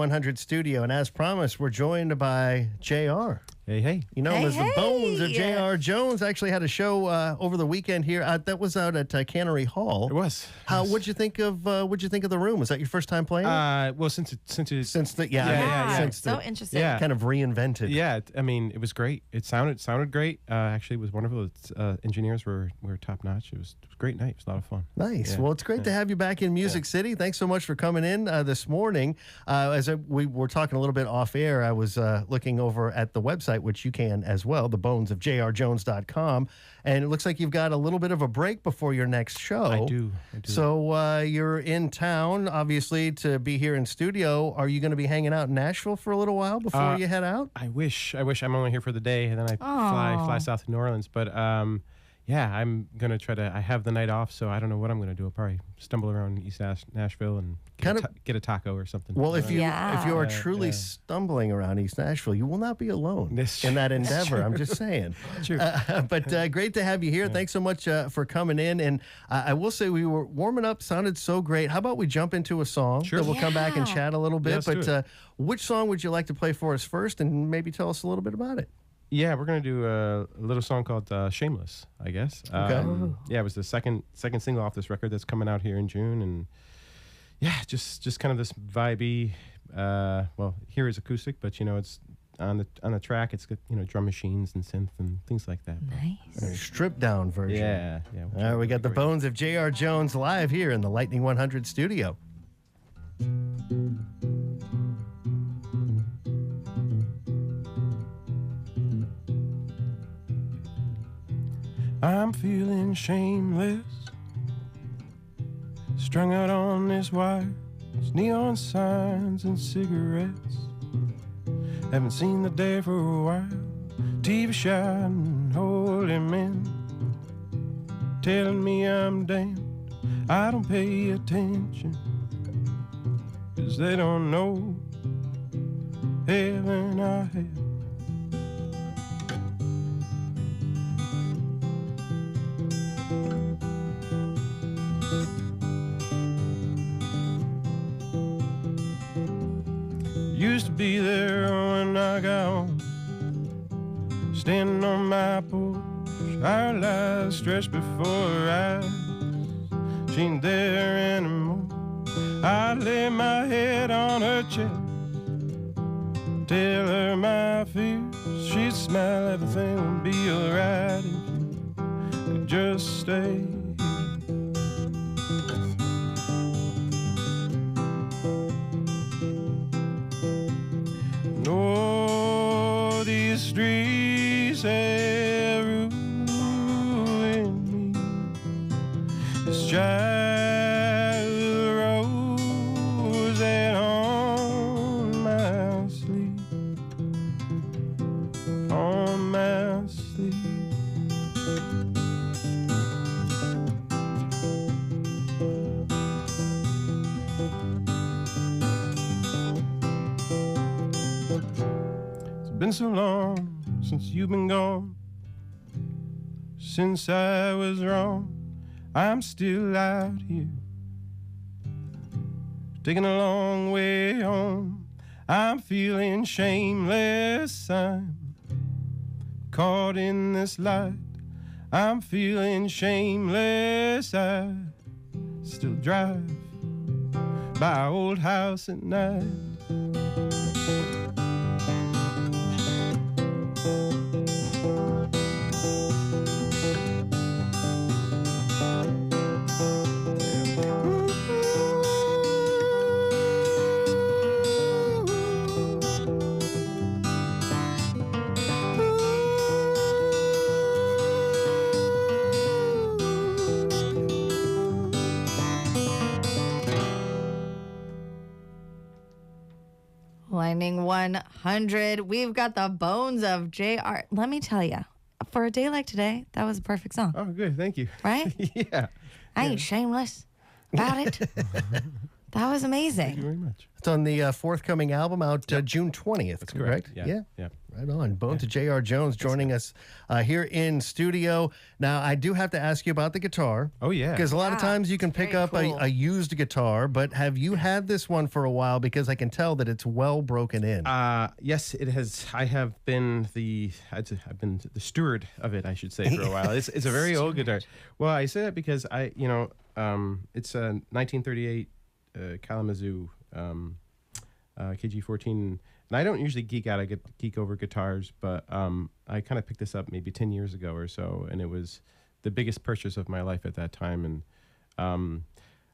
100 studio. And as promised, we're joined by JR. Hey, hey. You know him as the Bones of J.R. Jones. Actually had a show over the weekend here. That was out at Cannery Hall. It was. What'd you think of the room? Was that your first time playing? Well, since so interesting. Yeah. Kind of reinvented. Yeah, I mean, it was great. It sounded great. Actually, it was wonderful. Its engineers were top notch. It was a great night. It was a lot of fun. Nice. Yeah. Well, it's great to have you back in Music City. Thanks so much for coming in this morning. We were talking a little bit off air, I was looking over at the website, which you can as well, thebonesofjrjones.com. And it looks like you've got a little bit of a break before your next show. I do. So you're in town, obviously, to be here in studio. Are you going to be hanging out in Nashville for a little while before you head out? I wish. I'm only here for the day, and then I fly south to New Orleans. But yeah, I'm going to try to. I have the night off, so I don't know what I'm going to do. I'll probably stumble around East Nashville and get a taco or something. Well, if you are truly stumbling around East Nashville, you will not be alone in that endeavor. I'm just saying. True. But great to have you here. Thanks so much for coming in. And I will say we were warming up. Sounded so great. How about we jump into a song? Sure. Then we'll come back and chat a little bit. But which song would you like to play for us first, and maybe tell us a little bit about it? Yeah, we're gonna do a little song called "Shameless," I guess. Okay. Yeah, it was the second single off this record that's coming out here in June, and yeah, just kind of this vibey. Well, here is acoustic, but it's on the track. It's got drum machines and synth and things like that. Nice. A stripped down version. Yeah. All right, we got the Bones of J.R. Jones live here in the Lightning 100 studio. I'm feeling shameless, strung out on this wire. It's neon signs and cigarettes. Haven't seen the day for a while. TV shouting, holy men, telling me I'm damned. I don't pay attention, 'cause they don't know heaven I have. Used to be there when I got home, standing on my porch, our lives stretched before our eyes. She ain't there anymore. I lay my head on her chest, tell her my fears. She'd smile, everything would be alright if you could just stay. Oh, these streets have ruined me. This childhood rose that on my sleeve, on my sleeve. Been so long since you've been gone, since I was wrong. I'm still out here, taking a long way home. I'm feeling shameless, I'm caught in this light. I'm feeling shameless, I still drive by our old house at night. Lightning 100. We've got the Bones of J.R. Let me tell you, for a day like today, that was a perfect song. Oh, good. Thank you. Right? Yeah. I ain't shameless about it. That was amazing. Thank you very much. It's on the forthcoming album out June 20th. That's correct. Yeah. Yeah. Right on. Bones of J.R. Jones joining us here in studio. Now, I do have to ask you about the guitar. Oh, yeah. Because a lot of times you can pick up cool. a used guitar, but have you had this one for a while? Because I can tell that it's well broken in. Yes, it has. I have been I've been the steward of it, I should say, for a while. It's a very old guitar. Well, I say that because it's a 1938 Kalamazoo KG-14. And I don't usually geek over guitars, but I kind of picked this up maybe 10 years ago or so, and it was the biggest purchase of my life at that time. And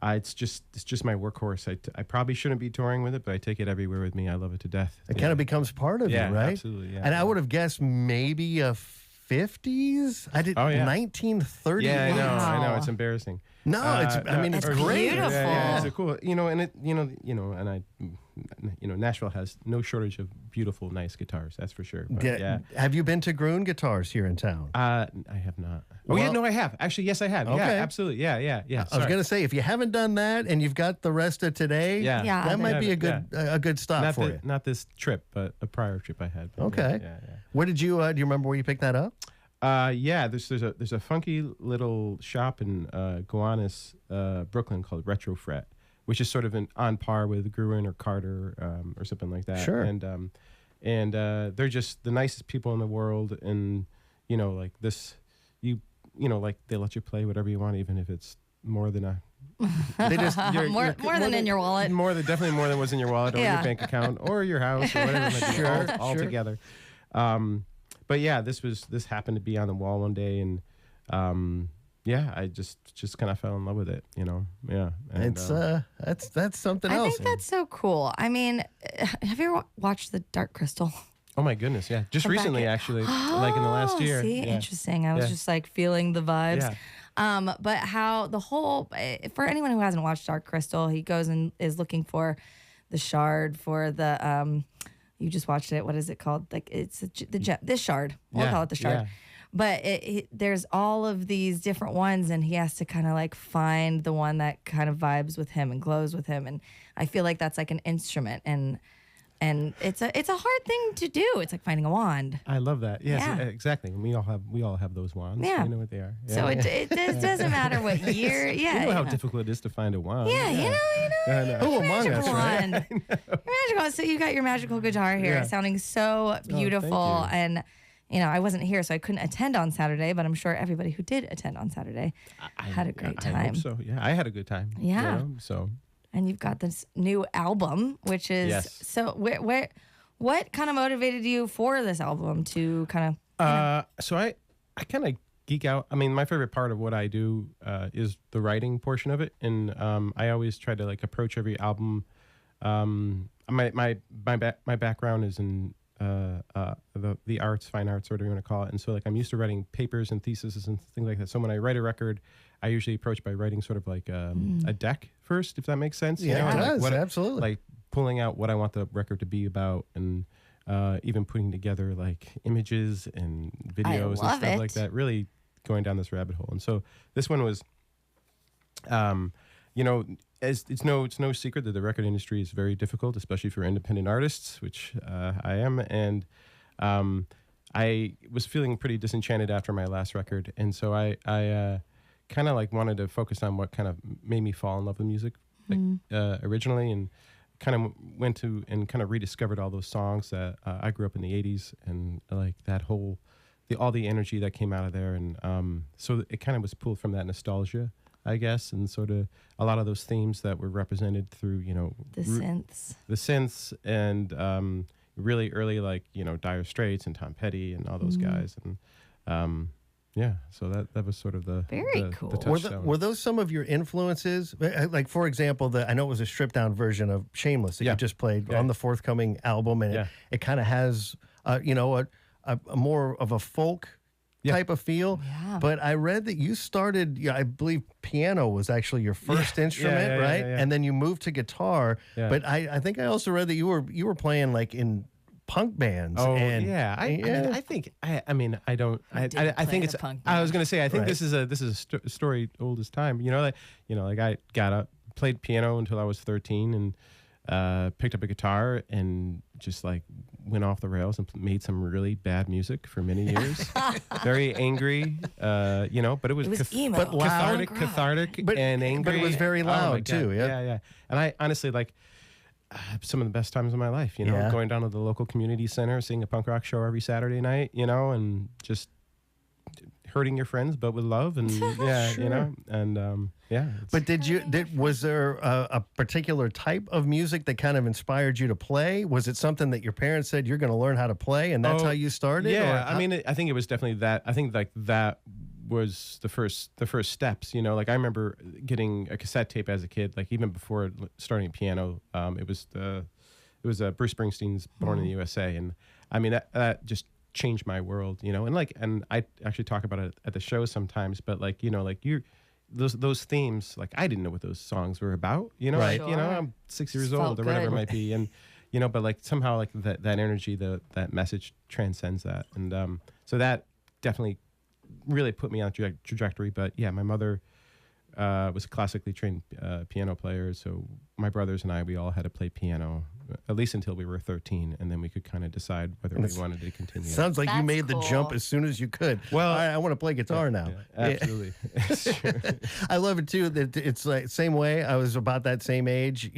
it's just my workhorse. I probably shouldn't be touring with it, but I take it everywhere with me. I love it to death. It kind of becomes part of you, right? Absolutely. Yeah. And I would have guessed maybe a 50s. I did 1930. Yeah, I Wow. know. It's embarrassing. No, it's It's great. beautiful. Yeah, it's a cool. Nashville has no shortage of beautiful, nice guitars. That's for sure. But, yeah. Have you been to Groon Guitars here in town? I have not. Well- I have. Actually, yes, I have. Okay. Yeah, absolutely. Yeah. I was going to say, if you haven't done that and you've got the rest of today, Yeah. Yeah. that might be a good Yeah. a good stop Not for you. not this trip, but a prior trip I had. But Okay. Yeah. Where did you do you remember where you picked that up? There's a funky little shop in Gowanus, Brooklyn called Retro Fret, which is sort of on par with Gruen or Carter or something like that. Sure. And they're just the nicest people in the world, and like this, like they let you play whatever you want, even if it's more than a. They just More than in your wallet. Definitely more than was in your wallet or Yeah. your bank account or your house or whatever it might be, all Sure. together. But yeah, this happened to be on the wall one day, and I just kind of fell in love with it, Yeah, and, It's that's something I else. think that's so cool. I mean, have you ever watched The Dark Crystal? oh my goodness, yeah, just recently actually, like in the last year. See, yeah. interesting. I was Yeah. just like feeling the vibes. Yeah. But how the whole, for anyone who hasn't watched Dark Crystal, he goes and is looking for the shard for the, you just watched it. What is it called? Like it's this shard. We'll Yeah, call it the shard. yeah. But there's all of these different ones, and he has to kind of like find the one that kind of vibes with him and glows with him. And I feel like that's like an instrument, and it's a hard thing to do. It's like finding a wand. I love that. Yes, Yeah. exactly. We all have those wands. Yeah. We know what they are. Yeah. So it doesn't matter what year. Yeah, you know how difficult it is to find a wand. Yeah, you know. I know. Who among us, Magical right? wand. Your magical. So you got your magical guitar here, Yeah. sounding so beautiful. you. And I wasn't here, so I couldn't attend on Saturday. But I'm sure everybody who did attend on Saturday had a great I time. hope so. Yeah, I had a good time. Yeah. So And you've got this new album, which is Yes. so. What kind of motivated you for this album to kind of? So I kind of geek out. I mean, my favorite part of what I do is the writing portion of it, and I always try to like approach every album. My background is in the arts, fine arts, whatever you want to call it, and so like I'm used to writing papers and theses and things like that. So when I write a record, I usually approach by writing sort of like a deck first, if that makes sense. Yeah, and it does, like absolutely. Like pulling out what I want the record to be about, and even putting together like images and videos and love stuff it. like that, really going down this rabbit hole. And so this one was, it's no secret that the record industry is very difficult, especially for independent artists, which I am. And I was feeling pretty disenchanted after my last record. And so I kind of like wanted to focus on what kind of made me fall in love with music originally, and kind of went to and kind of rediscovered all those songs that I grew up in the 80s, and like that whole, all the energy that came out of there. And so it kind of was pulled from that nostalgia, I guess, and sort of a lot of those themes that were represented through, The synths and really early, like, Dire Straits and Tom Petty and all those guys. And so that was sort of the Very cool. the touchstone. Were those some of your influences? Like, for example, I know it was a stripped down version of Shameless that you just played on the forthcoming album, and it kind of has, a more of a folk type of feel. Yeah. But I read that you started, I believe piano was actually your first instrument, right? Yeah. And then you moved to guitar. Yeah. But I think I also read that you were playing like in punk bands. Oh and, yeah, I think I think it's. punk I was gonna say I think Right. this is a story old as time. Like I got up, played piano until I was 13, and picked up a guitar and just like went off the rails and made some really bad music for many years. Very angry, but it was emo. But loud. cathartic But- and angry. but it was very Oh my loud, God. too, yeah. Yeah. And I honestly some of the best times of my life, Yeah. going down to the local community center, seeing a punk rock show every Saturday night, and just hurting your friends, but with love, and and But was there a particular type of music that kind of inspired you to play? Was it something that your parents said you're going to learn how to play, and that's how you started? Yeah, Or I mean, I think it was definitely that. I think that was the first steps. Like I remember getting a cassette tape as a kid, like even before starting piano. It was Bruce Springsteen's "Born in the USA," and I mean that just changed my world. And I actually talk about it at the show sometimes. But those themes, like I didn't know what those songs were about. Right. I'm 6 years Just old felt or whatever it good. might be, and but like somehow like that energy, that message transcends that, and so that definitely really put me on a trajectory. But yeah, my mother was a classically trained piano player, so my brothers and we all had to play piano at least until we were 13, and then we could kind of decide whether we wanted to continue. sounds like you That's made the cool. jump as soon as you could. Well, All right, I want to play guitar now. Yeah, absolutely. It's true. I love it too. That it's like same way. I was about that same age.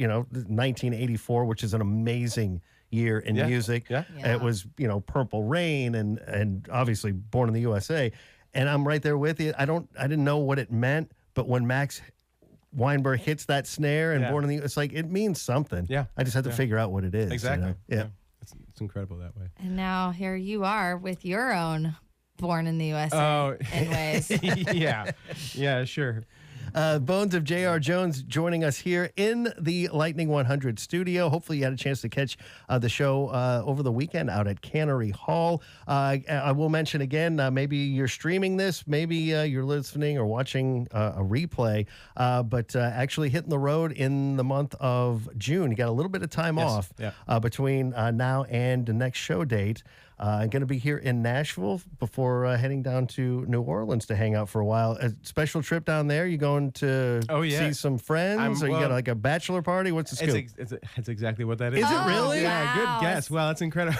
1984, which is an amazing year in Yeah, music. yeah. Yeah. It was Purple Rain and obviously Born in the USA. And I'm right there with you. I didn't know what it meant, but when Max Weinberg hits that snare and Yeah. Born in the, it's like it means something. Yeah, I just had to yeah. figure out what it is. Exactly. Yeah. It's incredible that way. And now here you are with your own Born in the USA Oh. in ways. yeah, sure. Bones of J.R. Jones joining us here in the Lightning 100 studio. Hopefully you had a chance to catch the show over the weekend out at Cannery Hall. I will mention again, maybe you're streaming this, maybe you're listening or watching a replay, but actually hitting the road in the month of June. You got a little bit of time Yes, off yeah. between now and the next show date. Going to be here in Nashville before heading down to New Orleans to hang out for a while. A special trip down there? You going to Oh, yeah. see some friends? Or you got like a bachelor party? What's the scoop? It's exactly what that is. Is it really? Yeah, Wow. good guess. Well, that's incredible.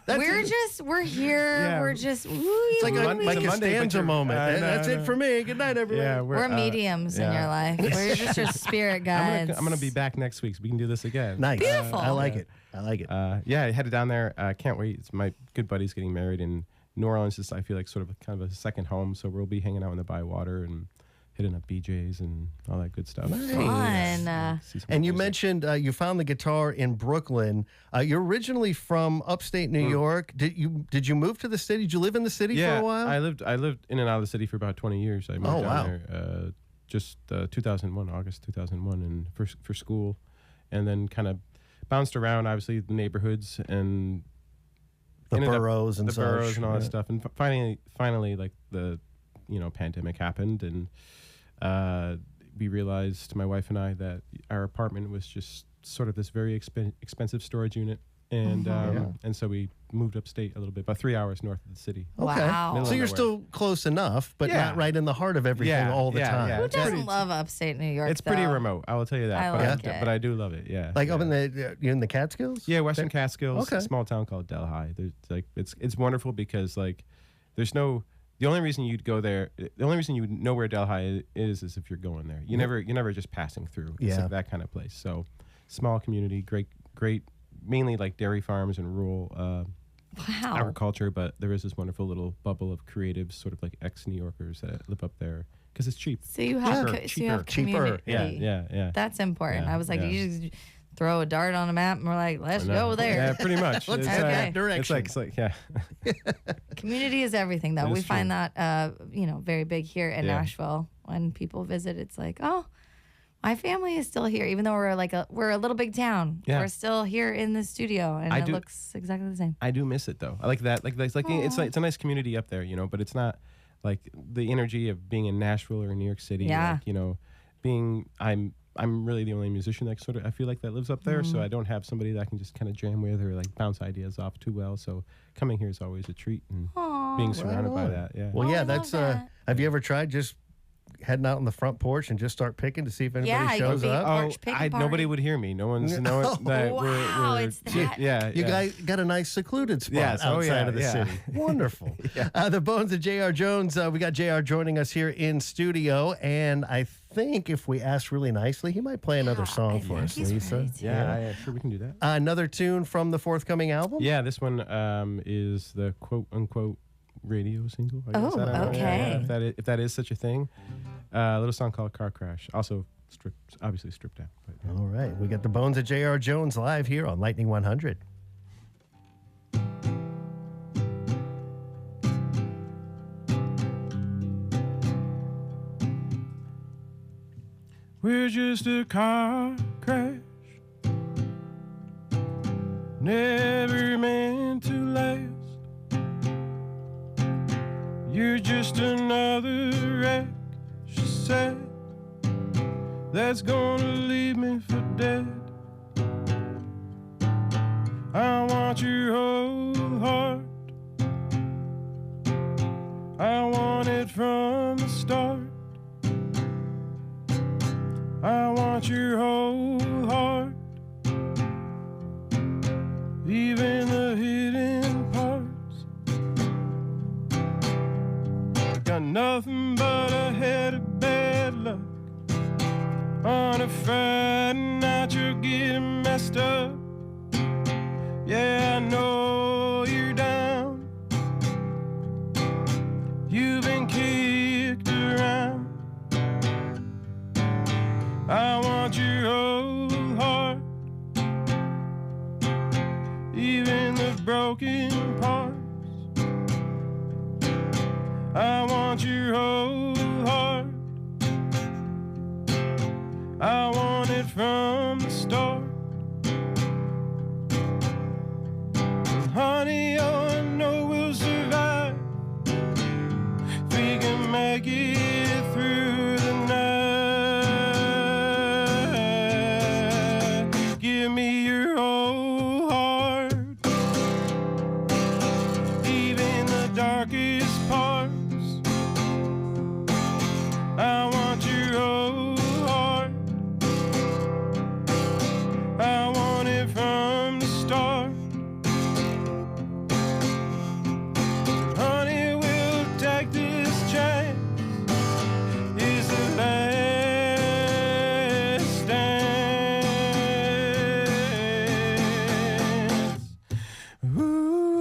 We're here. Yeah. We're just. It's like Mon- like it's a a Monday, but stanza you're- moment. I And know, that's I it know. for me. Good night, everyone. Yeah, We're mediums in your life. We're just your spirit guides. I'm gonna be back next week, so we can do this again. Nice. Beautiful. I like it. I like it. Yeah, I headed down there. Can't wait. It's my good buddy's getting married in New Orleans. Is I feel like sort of kind of a second home. So we'll be hanging out in the Bywater and hitting up BJ's and all that good stuff. Nice. Fun. See some And you music. mentioned you found the guitar in Brooklyn. You're originally from upstate New York. Did you move to the city? Did you live in the city for a while? I lived in and out of the city for about 20 years. I moved Oh, down wow. there just 2001, August 2001, and for school, and then kind of bounced around, obviously the neighborhoods and The ended up- boroughs and the such. boroughs and all that Yeah. stuff, and finally, like the pandemic happened, and we realized, my wife and I, that our apartment was just sort of this very expensive storage unit. And and so we moved upstate a little bit, about 3 hours north of the city. Okay. Wow. So Middle you're of still close enough, but Yeah. not right in the heart of everything all the time. Who It's doesn't pretty- love upstate New York? It's pretty though? remote, I will tell you that. I but, like it. but I do love it. Yeah, Like yeah. up in the Catskills? Yeah, Western Catskills, Okay. a small town called Delhi. There's like it's wonderful because like there's no the only reason you'd go there, the only reason you would know where Delhi is if you're going there. You're never just passing through. It's Yeah. like that kind of place. So small community, great, mainly like dairy farms and rural Wow. agriculture. But there is this wonderful little bubble of creatives, sort of like ex-New Yorkers that live up there because it's cheap. So you have Cheaper, so you have cheaper. community. Yeah. That's important. Yeah, I was like, yeah. you just throw a dart on a map and we're like, let's I know. go there. Yeah, pretty much. Let's It's, head Okay. that direction. It's like yeah. Community is everything, though. It We is find true. that very big here in Yeah. Nashville. When people visit, it's like, oh, my family is still here, even though we're a little big town. Yeah. We're still here in the studio, and I it do- looks exactly the same. I do miss it though. I like that. Like it's a nice community up there, but it's not like the energy of being in Nashville or New York City. Yeah. Like, I'm really the only musician that sort of I feel like that lives up there, so I don't have somebody that I can just kind of jam with or like bounce ideas off too well. So coming here is always a treat, and being surrounded by on. that. Yeah. Well, Oh, yeah, I love that's. that. Have you ever tried just heading out on the front porch and just start picking to see if anybody Yeah, shows you'll be- up? Porch picking party. Nobody would hear me. No one's no one, that Wow, we're it's that- yeah. You yeah. guys got a nice secluded spot Yes. Oh, outside yeah, of the yeah. city. Wonderful. The Bones of J.R. Jones. We got J.R. joining us here in studio, and I think if we ask really nicely, he might play another song I for think us, he's Lisa. ready to. Yeah, sure we can do that. Another tune from the forthcoming album? Yeah, this one is the quote unquote radio single. I guess. Oh, I don't know. okay. Yeah, if that is such a thing. A little song called Car Crash. Also obviously stripped down. But, yeah. All right. We got the Bones of J.R. Jones live here on Lightning 100. We're just a car crash, never meant to last. You're just another wreck, she said, that's gonna leave me for dead. I want your whole heart, I want it from the start. I want your whole heart, even the hidden parts. Got nothing but a head of bad luck. On a Friday night you're getting messed up. Yeah, I know you're down. You've been kicked around. I want your whole heart, even the broken parts. I want your whole heart, I want it from the start. And honey, oh, I know we'll survive if we can make it through the night. Give me your whole heart, even the darkest parts. I want your whole heart, I want it from the start. Honey, we'll take this chance. It's the last dance. Ooh.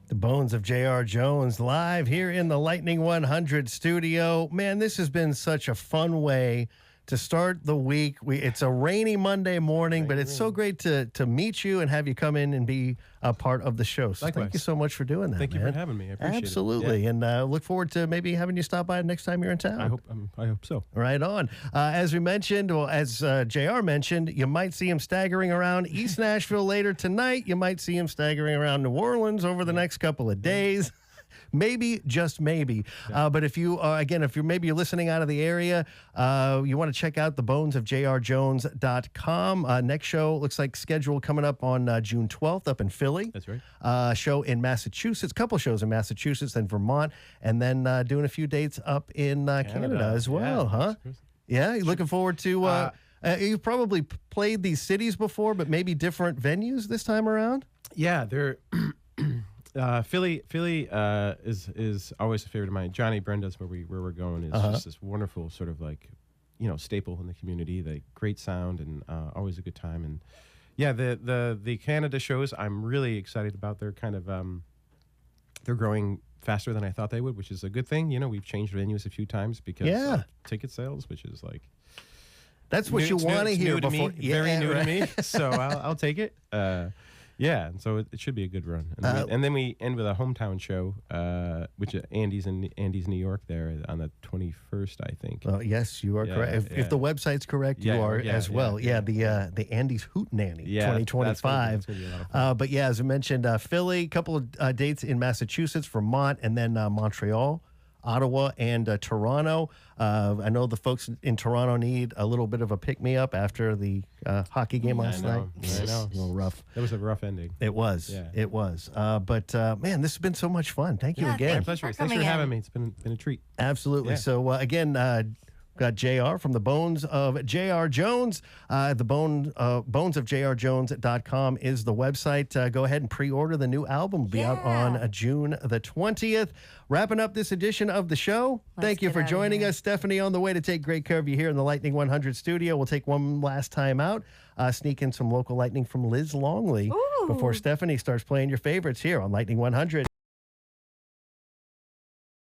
The Bones of J.R. Jones live here in the Lightning 100 studio. Man, this has been such a fun way to start the week. It's a rainy Monday morning, but it's so great to meet you and have you come in and be a part of the show. So Likewise. thank you so much for doing that, Thank you man. for having me. I appreciate Absolutely. it. And look forward to maybe having you stop by next time you're in town. I hope so. Right on. As we mentioned, well, as JR mentioned, you might see him staggering around East Nashville later tonight. You might see him staggering around New Orleans over the next couple of days. Maybe, just maybe. But if you are, again, if you're maybe listening out of the area, you want to check out the bonesofjrjones.com. Next show looks like schedule coming up on June 12th up in Philly. That's right. Show in Massachusetts, couple shows in Massachusetts, then Vermont, and then doing a few dates up in Canada as well, huh? Yeah, you looking forward to. You've probably played these cities before, but maybe different venues this time around. Yeah, they're. Philly is always a favorite of mine. Johnny Brenda's where we're going is just this wonderful sort of like, staple in the community. The great sound and always a good time. And yeah, the Canada shows I'm really excited about. They're kind of they're growing faster than I thought they would, which is a good thing. We've changed venues a few times because of ticket sales, which is like That's what you want to hear before. Very new right. to me, so I'll take it. Yeah, and so it should be a good run. And then we end with a hometown show, which is Andy's New York there on the 21st, I think. Yes, you are correct. If the website's correct, you are as well. The Andy's Hootenanny 2025. But yeah, as I mentioned, Philly, a couple of dates in Massachusetts, Vermont, and then Montreal, Ottawa, and Toronto. I know the folks in Toronto need a little bit of a pick-me-up after the hockey game last night. I know. A little rough. That was a rough ending. It was. Yeah. It was. But man, this has been so much fun. Thank you again. My pleasure. Thanks for having me. It's been a treat. Absolutely. Yeah. So again, got JR from the Bones of J.R. Jones. The bonesofjrjones.com is the website. Go ahead and pre-order the new album. Be out on June the 20th. Wrapping up this edition of the show. Thank you for joining us. Stephanie on the way to take great care of you here in the Lightning 100 studio. We'll take one last time out. Sneak in some local lightning from Liz Longley before Stephanie starts playing your favorites here on Lightning 100.